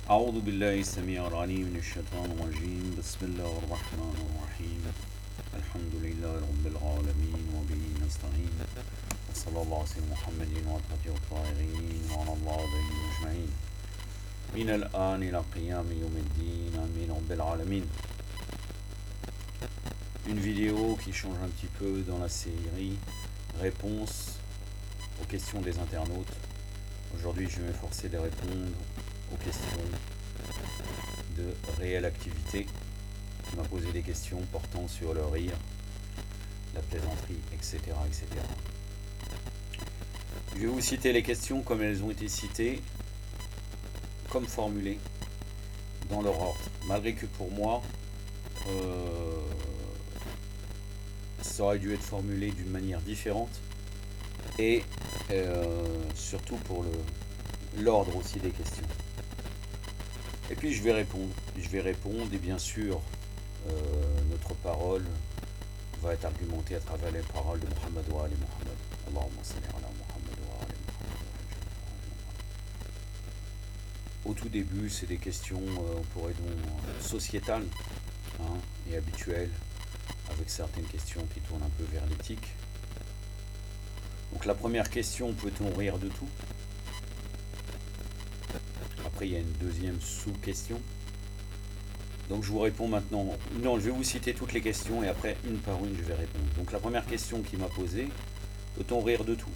أعوذ بالله السميع العليم من الشيطان الرجيم بسم الله الرحمن الرحيم الحمد لله رب العالمين وبه نستعين وصلى الله على سيدنا محمد وعلى الطاهرين وعلى الله عليهم أجمعين من الآن إلى قيام يوم الدين آمين رب العالمين. Une vidéo qui change un petit peu dans la série Réponses aux questions des internautes. Aujourd'hui, je vais m'efforcer de répondre aux questions de réelle activité. On m'a posé des questions portant sur le rire, la plaisanterie, etc., etc. Je vais vous citer les questions comme elles ont été citées, comme formulées, dans leur ordre. Malgré que pour moi, ça aurait dû être formulé d'une manière différente. Et surtout pour l'ordre aussi des questions. Et puis je vais répondre et bien sûr notre parole va être argumentée à travers les paroles de Muhammad wa Ali Muhammad. Allahumma salli ala Muhammad wa Ali Muhammad. Au tout début, c'est des questions, on pourrait dire, sociétales et habituelles, avec certaines questions qui tournent un peu vers l'éthique. Donc la première question, peut-on rire de tout? Après, il y a une deuxième sous-question. Donc je vous réponds maintenant. Non, je vais vous citer toutes les questions et après, une par une, je vais répondre. Donc la première question qui m'a posée, peut-on rire de tout?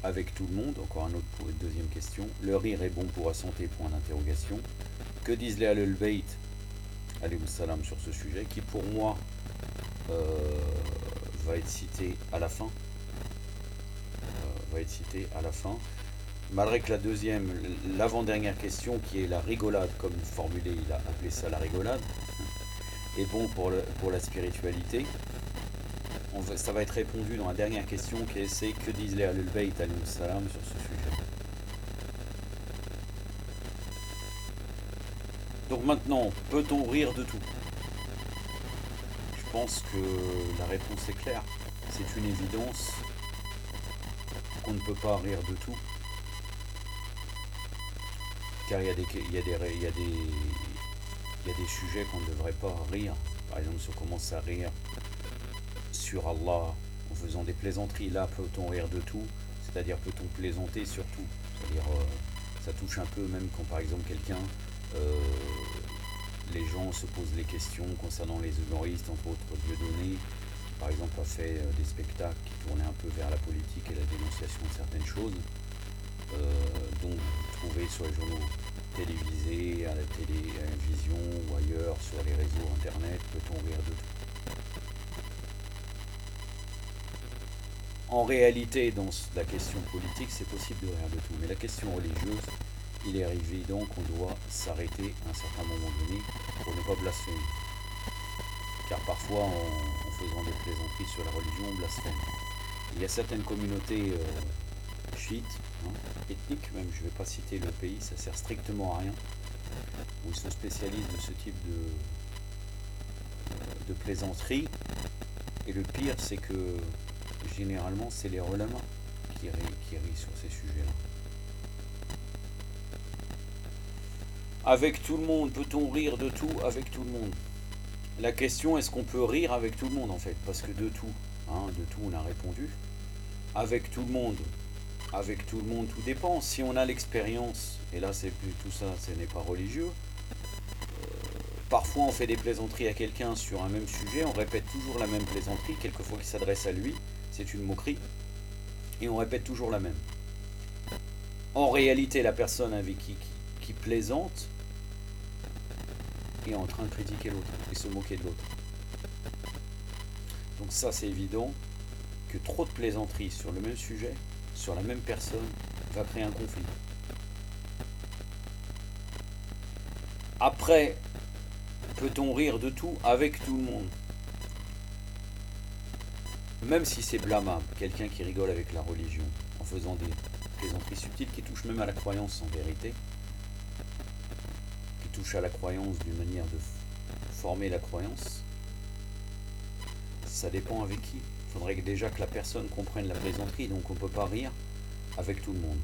Avec tout le monde, encore un autre pour une deuxième question. Le rire est bon pour la santé, point d'interrogation. Que disent les Ahlul Bayt, alayhi salam, sur ce sujet, qui pour moi va être cité à la fin. Malgré que l'avant-dernière question, qui est la rigolade, comme formulé, il a appelé ça la rigolade, est bon pour la spiritualité. Ça va être répondu dans la dernière question, qui est que disent les Ahlul Bayt alayhi salam sur ce sujet. Donc maintenant, peut-on rire de tout? Je pense que la réponse est claire. C'est une évidence qu'on ne peut pas rire de tout, car il y a des sujets qu'on ne devrait pas rire. Par exemple, si on commence à rire sur Allah en faisant des plaisanteries, là peut-on rire de tout, c'est-à-dire peut-on plaisanter sur tout, c'est-à-dire ça touche un peu, même quand par exemple les gens se posent les questions concernant les humoristes, entre autres Dieudonné, qui par exemple a fait des spectacles qui tournaient un peu vers la politique et la dénonciation de certaines choses, dont vous trouvez sur les journaux télévisés, à la télévision ou ailleurs, sur les réseaux internet. Peut-on rire de tout? En réalité, dans la question politique, c'est possible de rire de tout, mais la question religieuse, il est évident qu'on doit s'arrêter à un certain moment donné pour ne pas blasphémer. Car parfois, en faisant des plaisanteries sur la religion, on blasphème. Il y a certaines communautés chiites, ethniques même, je ne vais pas citer le pays, ça sert strictement à rien, où ils sont spécialistes de ce type de plaisanterie. Et le pire, c'est que généralement, c'est les ulama qui rient sur ces sujets-là. Avec tout le monde, peut-on rire de tout avec tout le monde? La question, est-ce qu'on peut rire avec tout le monde en fait? Parce que de tout on a répondu. Avec tout le monde, tout dépend. Si on a l'expérience, et là c'est plus tout ça, ce n'est pas religieux, parfois on fait des plaisanteries à quelqu'un sur un même sujet, on répète toujours la même plaisanterie, quelquefois qui s'adresse à lui, c'est une moquerie, et on répète toujours la même. En réalité, la personne avec qui plaisante est en train de critiquer l'autre et se moquer de l'autre. Donc ça, c'est évident que trop de plaisanteries sur le même sujet, sur la même personne, va créer un conflit. Après, peut-on rire de tout avec tout le monde? Même si c'est blâmable, quelqu'un qui rigole avec la religion, en faisant des plaisanteries subtiles qui touchent même à la croyance en vérité, qui touchent à la croyance d'une manière de former la croyance, ça dépend avec qui. Il faudrait déjà que la personne comprenne la plaisanterie, donc on ne peut pas rire avec tout le monde.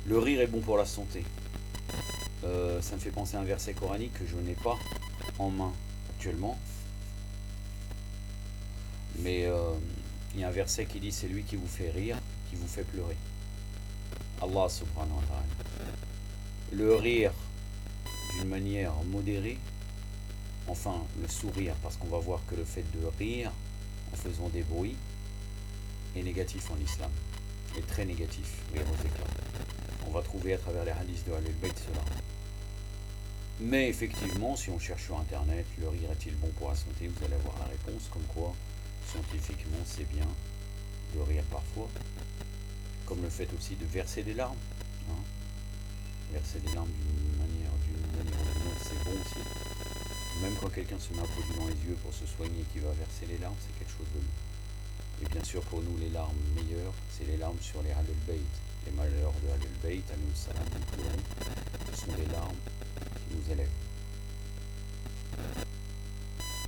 Le rire est bon pour la santé. Ça me fait penser à un verset coranique que je n'ai pas en main actuellement. Mais il y a un verset qui dit c'est lui qui vous fait rire, qui vous fait pleurer. Allah subhanahu wa ta'ala. Le rire d'une manière modérée, enfin le sourire, parce qu'on va voir que le fait de rire en faisant des bruits est négatif en islam, est très négatif, rire aux éclats. On va trouver à travers les hadiths de Ahlul Bayt cela. Mais effectivement, si on cherche sur internet, le rire est-il bon pour la santé, vous allez avoir la réponse, comme quoi scientifiquement c'est bien de rire parfois, comme le fait aussi de verser des larmes. Hein. Verser des larmes d'une manière ou d'une autre, c'est bon aussi. Même quand quelqu'un se met un produit dans les yeux pour se soigner et qui va verser les larmes, c'est quelque chose de bon. Et bien sûr, pour nous, les larmes meilleures, c'est les larmes sur les Ahlul Bayt. Les malheurs de Ahlul Bayt, alayhi salam, ce sont des larmes qui nous élèvent.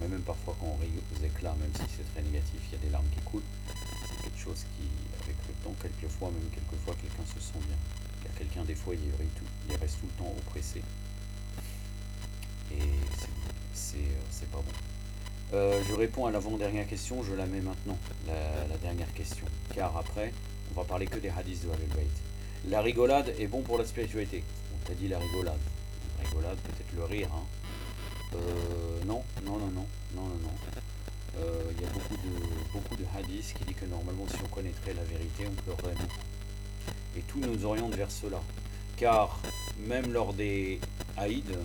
Mais même parfois, quand on rit aux éclats, même si c'est très négatif, il y a des larmes qui coulent. C'est quelque chose qui, avec le temps, quelquefois, quelqu'un se sent bien. Il y a quelqu'un, des fois, il reste tout le temps oppressé. Et c'est pas bon. Je réponds à l'avant-dernière question, je la mets maintenant, la dernière question. Car après, on va parler que des hadiths de Ahlul Bayt. La rigolade est bon pour la spiritualité. On t'a dit la rigolade. La rigolade, peut-être le rire. Hein. Non. Il y a beaucoup de hadiths qui disent que normalement, si on connaîtrait la vérité, on pleurerait beaucoup. Et tout nous oriente vers cela. Car même lors des Aïd,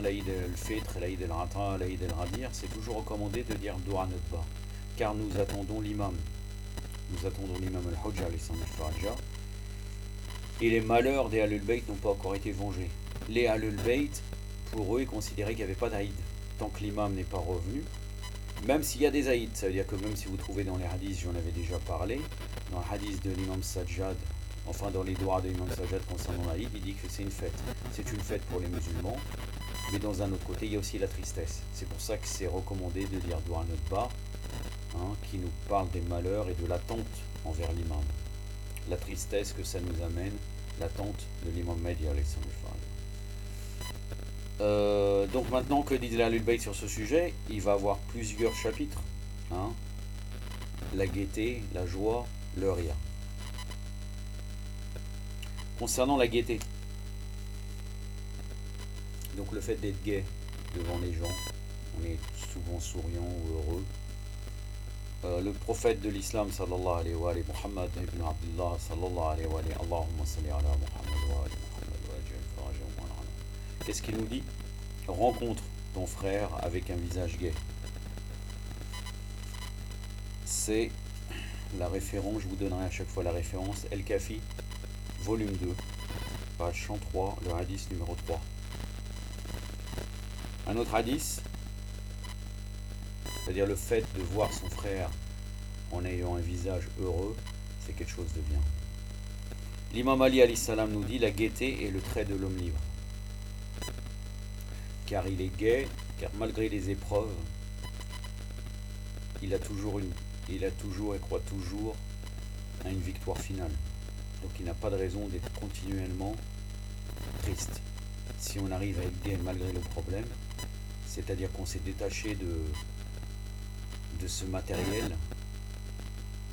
l'Aïd el-Fitr, l'Aïd el-Rata, l'Aïd el-Radir, c'est toujours recommandé de dire Dua Nutba. Car nous attendons l'imam. Nous attendons l'imam al-Hujja, et les malheurs des Ahlul Bayt n'ont pas encore été vengés. Les Ahlul Bayt, pour eux, ils considéraient qu'il n'y avait pas d'Aïd. Tant que l'imam n'est pas revenu, même s'il y a des Aïd, ça veut dire que même si vous trouvez dans les hadiths, j'en avais déjà parlé, dans le hadith de l'imam Sajjad, enfin dans les doigts de l'imam Sajjad concernant l'Aïd, il dit que c'est une fête. C'est une fête pour les musulmans, mais dans un autre côté, il y a aussi la tristesse. C'est pour ça que c'est recommandé de dire Dua Nutba, qui nous parle des malheurs et de l'attente envers l'imam. La tristesse que ça nous amène, l'attente de l'imam Mahdi alayhi salam. Donc maintenant, que dit l'Ahlul Bayt sur ce sujet? Il va avoir plusieurs chapitres. La gaieté, la joie, le rire. Concernant la gaieté, donc le fait d'être gai devant les gens, on est souvent souriant ou heureux. Le prophète de l'islam, sallallahu alayhi wa alayhi, Muhammad ibn Abdullah, sallallahu alayhi wa alayhi, Allahumma salli ala Muhammad wa ali Muhammad wa ajal farajahum wa ala. Qu'est-ce qu'il nous dit? Rencontre ton frère avec un visage gai. C'est la référence, je vous donnerai à chaque fois la référence, El-Kafi, volume 2, page 103, le hadith numéro 3. Un autre hadith, c'est-à-dire le fait de voir son frère en ayant un visage heureux, c'est quelque chose de bien. L'imam Ali alayhi salam nous dit la gaieté est le trait de l'homme libre. Car il est gai, car malgré les épreuves, il a toujours et croit toujours à une victoire finale. Donc il n'a pas de raison d'être continuellement triste. Si on arrive à être gai malgré le problème, c'est-à-dire qu'on s'est détaché de ce matériel,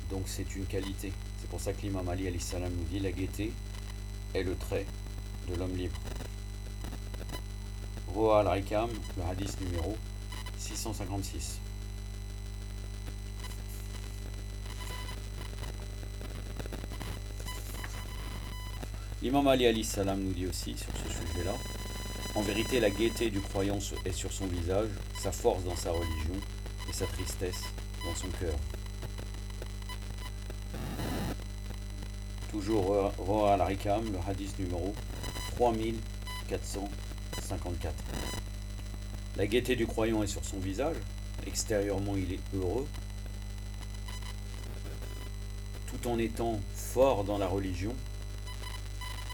donc c'est une qualité. C'est pour ça que l'imam Ali alayhi salam nous dit la gaieté est le trait de l'homme libre. Roa al-Rikam, le hadith numéro 656. L'imam Ali alayhi salam nous dit aussi sur ce sujet-là, en vérité la gaieté du croyant est sur son visage, sa force dans sa religion et sa tristesse dans son cœur. Toujours Roa al-Rikam, le hadith numéro 3454. La gaieté du croyant est sur son visage, extérieurement il est heureux, tout en étant fort dans la religion,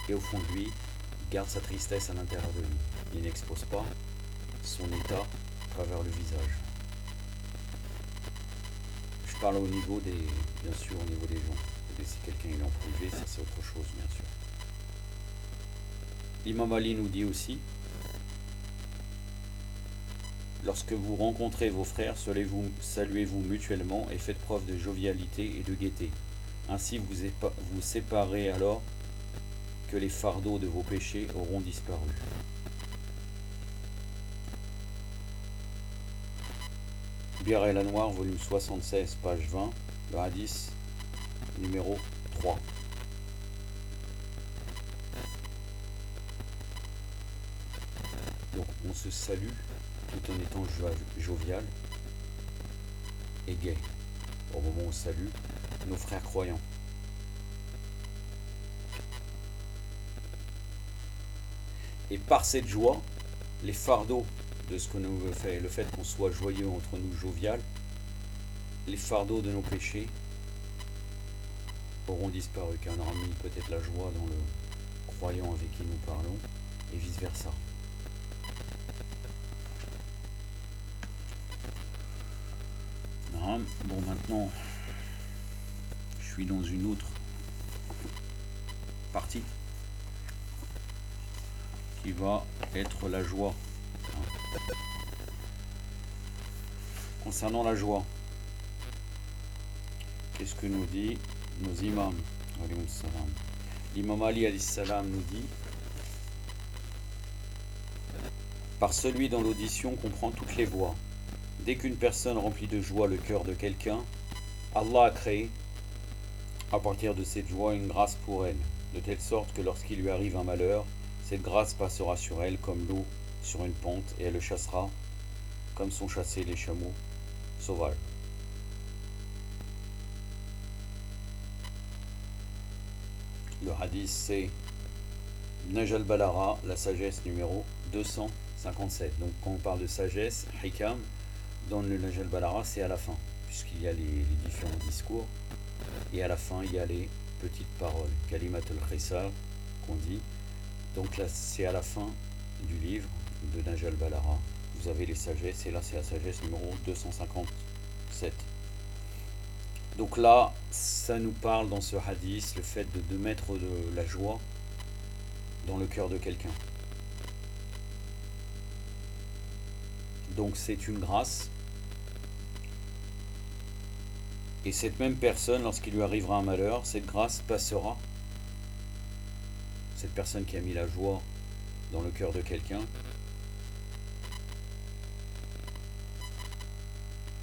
et au fond de lui, il garde sa tristesse à l'intérieur de lui. Il n'expose pas son état à travers le visage. Je parle au niveau des, bien sûr, au niveau des gens. Et si quelqu'un est en privé, ça c'est autre chose, bien sûr. L'imam Ali nous dit aussi, lorsque vous rencontrez vos frères, saluez-vous mutuellement et faites preuve de jovialité et de gaieté. Ainsi vous séparez alors que les fardeaux de vos péchés auront disparu. Bir el-Anwar, volume 76, page 20, le hadith numéro 3. Donc on se salue tout en étant jovial et gai au moment où on salue nos frères croyants. Et par cette joie, les fardeaux de ce que nous fait, le fait qu'on soit joyeux entre nous, jovial, les fardeaux de nos péchés auront disparu, car on aura mis peut-être la joie dans le croyant avec qui nous parlons, et vice versa. Bon, maintenant, je suis dans une autre partie qui va être la joie. Concernant la joie, qu'est-ce que nous dit nos imams? L'imam Ali alayhi salam nous dit: par celui dont l'audition comprend toutes les voix. Dès qu'une personne remplit de joie le cœur de quelqu'un, Allah a créé à partir de cette joie une grâce pour elle, de telle sorte que lorsqu'il lui arrive un malheur, cette grâce passera sur elle comme l'eau sur une pente et elle le chassera comme sont chassés les chameaux sauvages. Le hadith c'est Naj al-Balara, la sagesse numéro 257. Donc quand on parle de sagesse, hikam, dans le Naj al-Balara c'est à la fin, puisqu'il y a les différents discours, et à la fin il y a les petites paroles, kalimat al-khisar qu'on dit. Donc là c'est à la fin du livre de Naj al-Balara, vous avez les sagesses, et là c'est la sagesse numéro 257. Donc là, ça nous parle dans ce hadith, le fait de mettre de la joie dans le cœur de quelqu'un. Donc c'est une grâce. Et cette même personne, lorsqu'il lui arrivera un malheur, cette grâce passera. Cette personne qui a mis la joie dans le cœur de quelqu'un,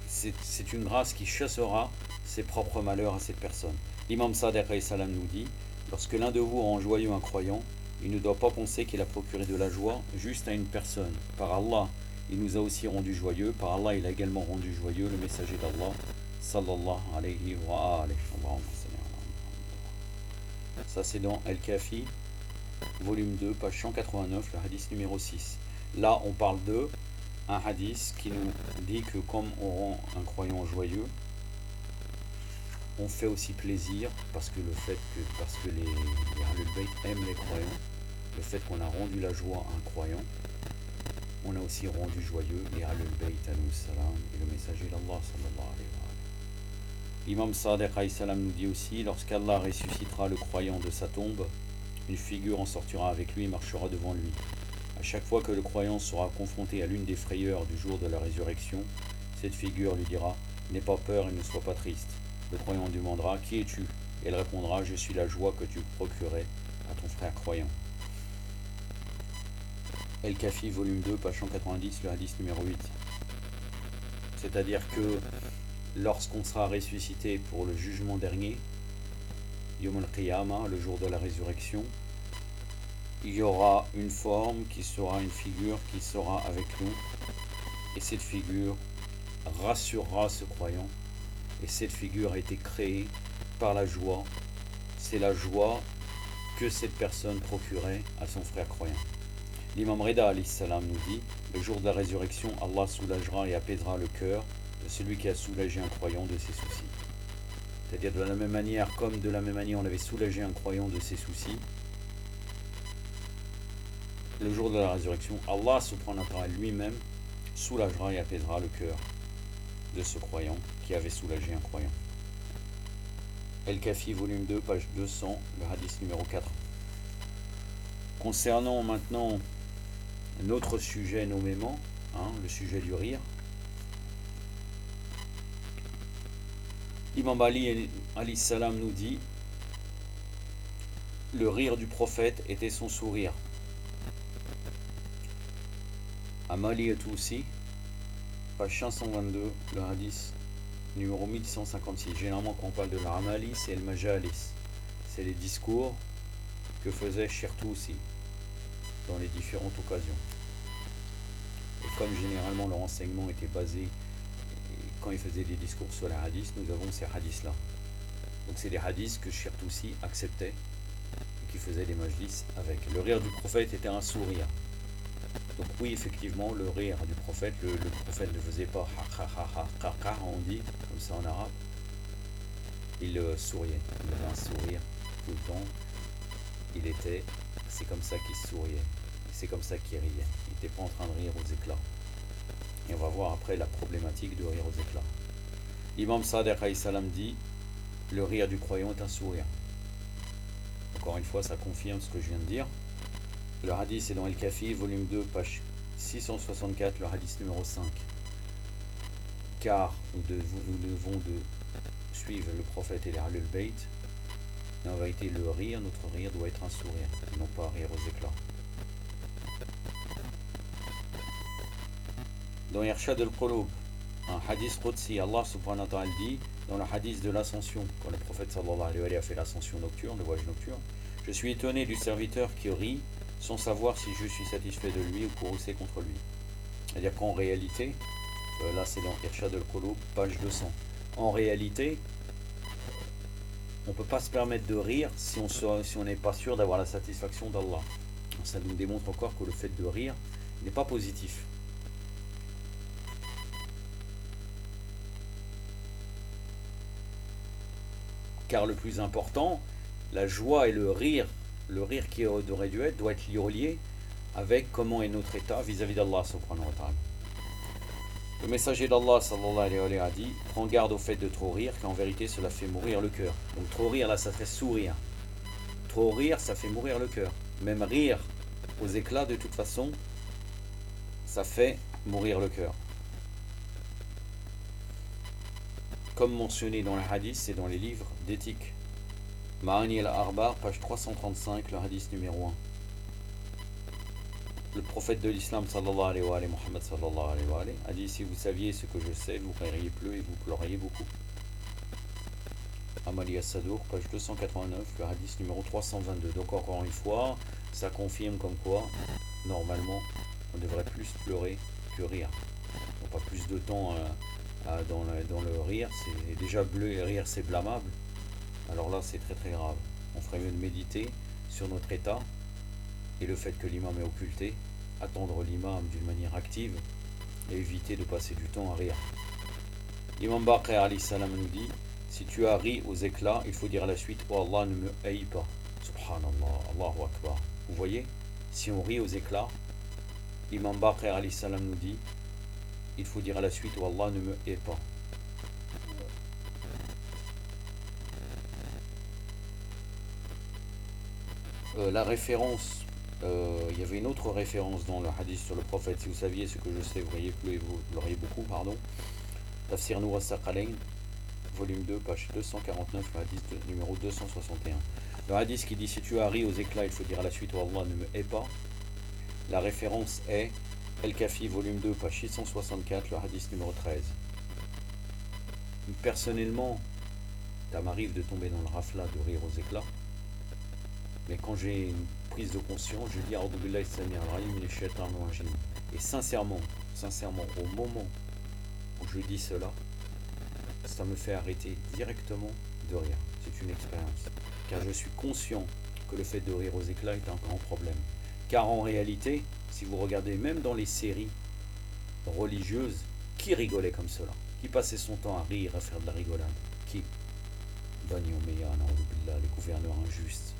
c'est une grâce qui chassera ses propres malheurs à cette personne. L'imam Sadiq alayhi salam nous dit: lorsque l'un de vous rend joyeux un croyant, il ne doit pas penser qu'il a procuré de la joie juste à une personne. Par Allah, il nous a aussi rendu joyeux. Par Allah, il a également rendu joyeux le messager d'Allah, sallallahu alayhi wa alayhi. Ça c'est dans Al-Kafi, volume 2, page 189, le hadith numéro 6. Là, on parle de un hadith qui nous dit que comme on rend un croyant joyeux, on fait aussi plaisir, parce que les Ahlul Bayt aiment les croyants, le fait qu'on a rendu la joie à un croyant, on a aussi rendu joyeux les Ahlul Bayt alayhi salam et le messager d'Allah sallallahu alayhi wa sallam. L'imam Sadiq alayhi salam nous dit aussi: lorsqu'Allah ressuscitera le croyant de sa tombe, une figure en sortira avec lui et marchera devant lui. À chaque fois que le croyant sera confronté à l'une des frayeurs du jour de la résurrection, cette figure lui dira: n'aie pas peur et ne sois pas triste. Le croyant demandera: qui es-tu? Et elle répondra: je suis la joie que tu procurais à ton frère croyant. El-Kafi, volume 2, page 190, le hadith numéro 8. C'est-à-dire que lorsqu'on sera ressuscité pour le jugement dernier, Yom al-Qiyamah, le jour de la résurrection, il y aura une forme qui sera une figure qui sera avec nous, et cette figure rassurera ce croyant. Et cette figure a été créée par la joie. C'est la joie que cette personne procurait à son frère croyant. L'imam Rida alayhi salam nous dit: le jour de la résurrection, Allah soulagera et apaisera le cœur de celui qui a soulagé un croyant de ses soucis. C'est-à-dire de la même manière, comme de la même manière on avait soulagé un croyant de ses soucis, le jour de la résurrection, Allah subhanahu wa ta'ala lui-même soulagera et apaisera le cœur de ce croyant qui avait soulagé un croyant. El-Kafi, volume 2, page 200, le hadith numéro 4. Concernant maintenant notre sujet nommément, le sujet du rire, Imam Ali alayhi salam nous dit: le rire du prophète était son sourire. Amali et Toussi, page 522, le hadith numéro 1156. Généralement, quand on parle de l'Amali, c'est le Majalis, c'est les discours que faisait Toussi dans les différentes occasions. Et comme généralement leur enseignement était basé, quand il faisait des discours sur les hadiths, nous avons ces hadiths-là. Donc c'est des hadiths que Toussi acceptait et qui faisait des majlis avec. Le rire du prophète était un sourire. Donc oui, effectivement, le rire du prophète, le prophète ne faisait pas ha ha ha ha ha, on dit, comme ça en arabe. Il souriait, il avait un sourire tout le temps. C'est comme ça qu'il souriait, c'est comme ça qu'il riait. Il n'était pas en train de rire aux éclats. Et on va voir après la problématique de rire aux éclats. L'imam Sadiq alayhi salam dit: le rire du croyant est un sourire. Encore une fois, ça confirme ce que je viens de dire. Le hadith est dans El-Kafi, volume 2, page 664, le hadith numéro 5. Car nous devons suivre le prophète et les Ahlul Bayt. Et en vérité, le rire, notre rire doit être un sourire, et non pas rire aux éclats. Dans Irshad al-Qulub, un hadith Qudsi, Allah subhanahu wa ta'ala dit, dans le hadith de l'ascension, quand le prophète sallallahu alayhi wa sallam a fait l'ascension nocturne, le voyage nocturne: je suis étonné du serviteur qui rit sans savoir si je suis satisfait de lui ou courroucé contre lui. C'est-à-dire qu'en réalité, là c'est dans Irshad al-Qulub, page 200, en réalité, on ne peut pas se permettre de rire si on n'est pas sûr d'avoir la satisfaction d'Allah. Ça nous démontre encore que le fait de rire n'est pas positif. Car le plus important, la joie et le rire qui aurait dû être, doit être relié avec comment est notre état vis-à-vis d'Allah subhanahu wa ta'ala. Le messager d'Allah sallallahu alayhi wa sallam a dit: prends garde au fait de trop rire, car en vérité cela fait mourir le cœur. Donc trop rire là, ça fait sourire. Trop rire, ça fait mourir le cœur. Même rire aux éclats, de toute façon, ça fait mourir le cœur. Comme mentionné dans les hadiths et dans les livres d'éthique. Ma'ani al-Arbar, page 335, le hadith numéro 1. Le prophète de l'islam sallallahu alayhi wa sallam, Muhammad sallallahu alayhi wa sallam, a dit: si vous saviez ce que je sais, vous ririez peu et vous pleuriez beaucoup. Amali as-Sadour, page 289, le hadith numéro 322. Donc encore une fois, ça confirme comme quoi, normalement, on devrait plus pleurer que rire. On n'a pas plus de temps dans le rire. C'est déjà bleu, rire c'est blâmable. Alors là, c'est très très grave. On ferait mieux de méditer sur notre état et le fait que l'imam est occulté, attendre l'imam d'une manière active et éviter de passer du temps à rire. Imam Baqir alayhi salam nous dit: si tu as ri aux éclats, il faut dire à la suite: oh Allah, ne me haïs pas. Subhanallah, Allahu Akbar. Vous voyez, si on rit aux éclats, Imam Baqir alayhi salam nous dit: il faut dire à la suite: oh Allah, ne me hais pas. La référence, il y avait une autre référence dans le hadith sur le prophète: si vous saviez ce que je sais, vous l'auriez beaucoup, pardon. Tafsir Nour as-Saqalayn, volume 2, page 249, le hadith numéro 261. Le hadith qui dit: si tu as ri aux éclats, il faut dire à la suite: oh Allah, ne me hais pas. La référence est El-Kafi, volume 2, page 664, le hadith numéro 13. Personnellement, ça m'arrive de tomber dans le rafla de rire aux éclats. Mais quand j'ai une prise de conscience, je dis: et sincèrement, au moment où je dis cela, ça me fait arrêter directement de rire. C'est une expérience. Car je suis conscient que le fait de rire aux éclats est un grand problème. Car en réalité, si vous regardez même dans les séries religieuses, qui rigolait comme cela? Qui passait son temps à rire, à faire de la rigolade? Qui? Bani Umayya, les gouverneurs injustes,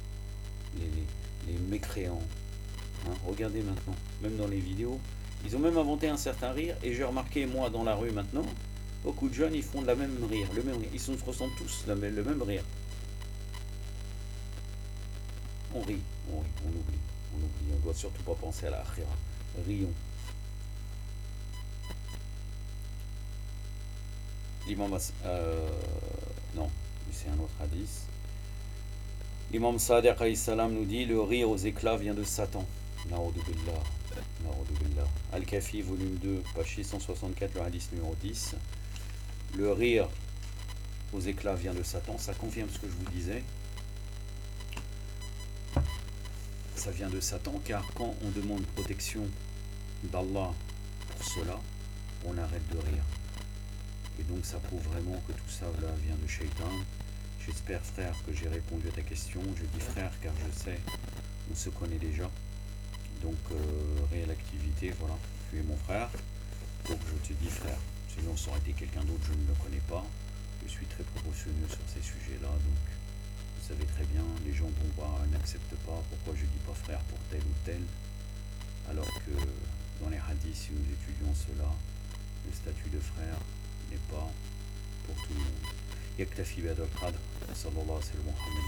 les mécréants. Regardez maintenant, même dans les vidéos, ils ont même inventé un certain rire, et j'ai remarqué, moi, dans la rue maintenant, beaucoup de jeunes, ils font le même rire. Ils se ressemblent tous le même rire. On rit, on oublie. On oublie, on ne doit surtout pas penser à la akhira. Rions. L'imam non, c'est un autre hadith. L'imam Sadiq alayhi salam nous dit: le rire aux éclats vient de Satan. Na'udhu billah. Na'udhu billah. Al-Kafi, volume 2, page 664, le hadith numéro 10. Le rire aux éclats vient de Satan. Ça confirme ce que je vous disais. Ça vient de Satan, car quand on demande protection d'Allah pour cela, on arrête de rire. Et donc ça prouve vraiment que tout ça là vient de Shaitan. J'espère, frère, que j'ai répondu à ta question. Je dis frère car je sais, on se connaît déjà. Donc réelle activité, voilà. Tu es mon frère, donc je te dis frère. Sinon ça aurait été quelqu'un d'autre, je ne le connais pas. Je suis très proportionneux sur ces sujets-là, donc vous savez très bien, les gens n'acceptent pas pourquoi je dis pas frère pour tel ou tel, alors que dans les hadiths, si nous étudions cela, le statut de frère n'est pas pour tout le monde. يكتفي بهذا القدر. صلى الله عليه وسلم محمد